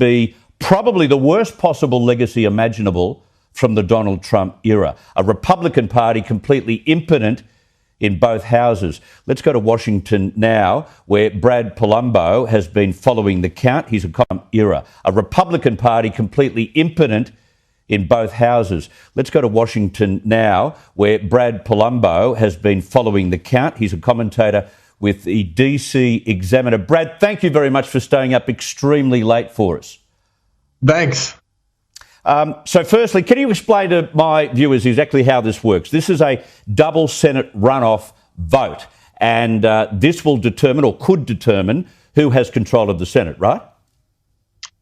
be probably the worst possible legacy imaginable from the Donald Trump era. A Republican Party completely impotent in both houses. Let's go to Washington now, where Brad Polumbo has been following the count. He's a era. A Republican Party completely impotent in both houses. Let's go to Washington now, where Brad Polumbo has been following the count. He's a commentator with the DC Examiner. Brad, thank you very much for staying up extremely late for us. Thanks. So firstly, can you explain to my viewers exactly how this works? This is a double Senate runoff vote, and this will determine, or could determine, who has control of the Senate, right?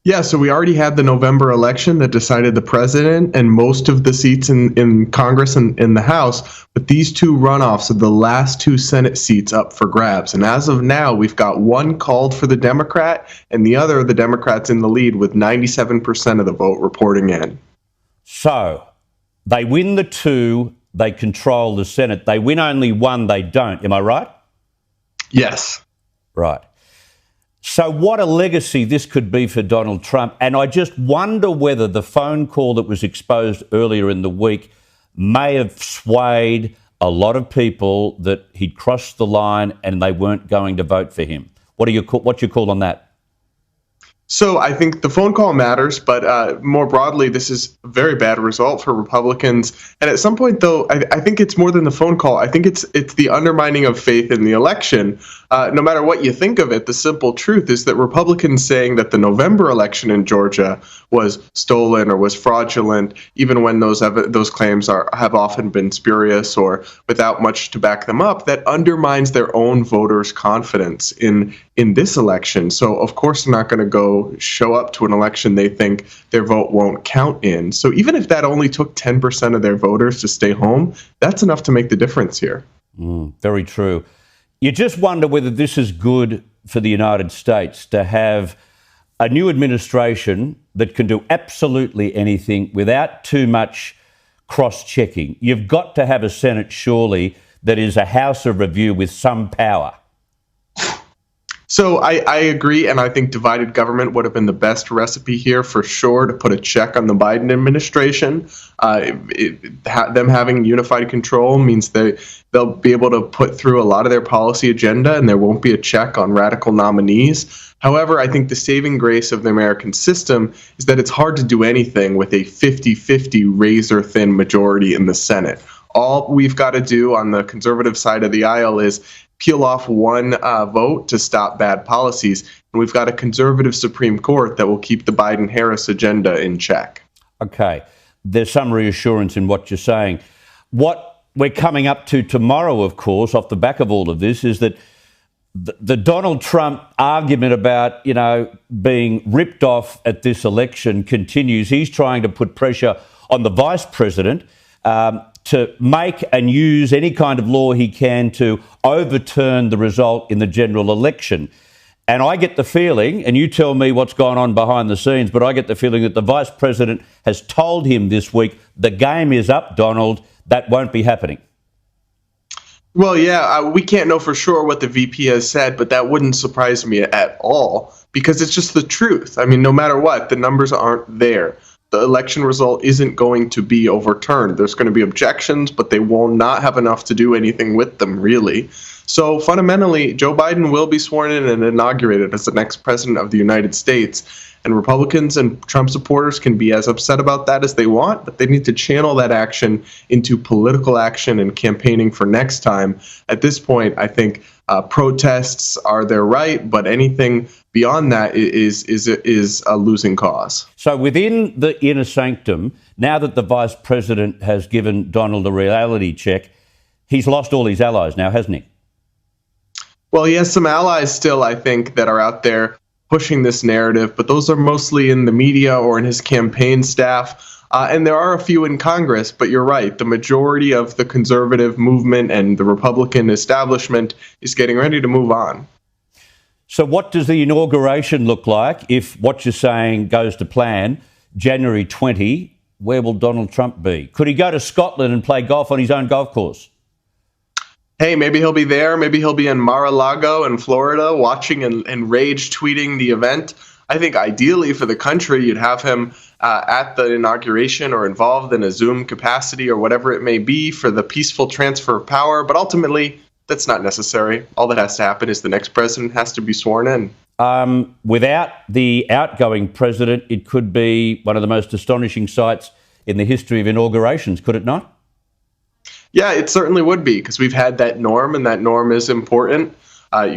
Yeah, so we already had the November election that decided the president and most of the seats in Congress and in the House, but these two runoffs are the last two Senate seats up for grabs. And as of now, we've got one called for the Democrat and the other, the Democrats in the lead with 97% of the vote reporting in. So they win the two, they control the Senate. They win only one, they don't. Am I right? Yes. Right. So what a legacy this could be for Donald Trump. And I just wonder whether the phone call that was exposed earlier in the week may have swayed a lot of people that he'd crossed the line and they weren't going to vote for him. What's your call on that? So I think the phone call matters, but more broadly, this is a very bad result for Republicans. And at some point, though, I think it's more than the phone call. I think it's the undermining of faith in the election. No matter what you think of it, the simple truth is that Republicans saying that the November election in Georgia was stolen or was fraudulent, even when those claims have often been spurious or without much to back them up, that undermines their own voters' confidence in this election. So, of course, they're not going to go show up to an election they think their vote won't count in. So even if that only took 10% of their voters to stay home, that's enough to make the difference here. Very true. You just wonder whether this is good for the United States to have a new administration that can do absolutely anything without too much cross-checking. You've got to have a Senate, surely, that is a house of review with some power. So I agree, and I think divided government would have been the best recipe here for sure to put a check on the Biden administration. Them having unified control means they'll be able to put through a lot of their policy agenda, and there won't be a check on radical nominees. However, I think the saving grace of the American system is that it's hard to do anything with a 50-50 razor-thin majority in the Senate. All we've got to do on the conservative side of the aisle is peel off one vote to stop bad policies. And we've got a conservative Supreme Court that will keep the Biden-Harris agenda in check. Okay. There's some reassurance in what you're saying. What we're coming up to tomorrow, of course, off the back of all of this, is that the Donald Trump argument about, being ripped off at this election continues. He's trying to put pressure on the vice president to make and use any kind of law he can to overturn the result in the general election. And I get the feeling, and you tell me what's gone on behind the scenes, but I get the feeling that the vice president has told him this week, the game is up, Donald, that won't be happening. Well, yeah, we can't know for sure what the VP has said, but that wouldn't surprise me at all because it's just the truth. I mean, no matter what, the numbers aren't there. The election result isn't going to be overturned. There's going to be objections, but they will not have enough to do anything with them, really. So fundamentally, Joe Biden will be sworn in and inaugurated as the next president of the United States. And Republicans and Trump supporters can be as upset about that as they want, but they need to channel that action into political action and campaigning for next time. At this point, I think protests are their right, but anything beyond that is a losing cause. So within the inner sanctum, now that the vice president has given Donald a reality check, he's lost all his allies now, hasn't he? Well, he has some allies still, I think, that are out there pushing this narrative, but those are mostly in the media or in his campaign staff. And there are a few in Congress, but you're right. The majority of the conservative movement and the Republican establishment is getting ready to move on. So what does the inauguration look like if what you're saying goes to plan? January 20, where will Donald Trump be? Could he go to Scotland and play golf on his own golf course? Hey, maybe he'll be there. Maybe he'll be in Mar-a-Lago in Florida watching and rage tweeting the event. I think ideally for the country, you'd have him at the inauguration or involved in a Zoom capacity or whatever it may be for the peaceful transfer of power. But ultimately, that's not necessary. All that has to happen is the next president has to be sworn in. Without the outgoing president, it could be one of the most astonishing sights in the history of inaugurations, could it not? Yeah, it certainly would be, because we've had that norm, and that norm is important.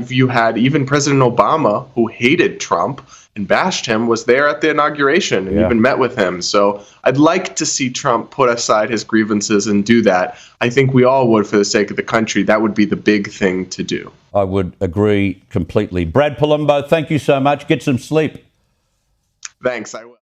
You had even President Obama, who hated Trump and bashed him, was there at the inauguration and even met with him. So I'd like to see Trump put aside his grievances and do that. I think we all would for the sake of the country. That would be the big thing to do. I would agree completely. Brad Polumbo, thank you so much. Get some sleep. Thanks. I will.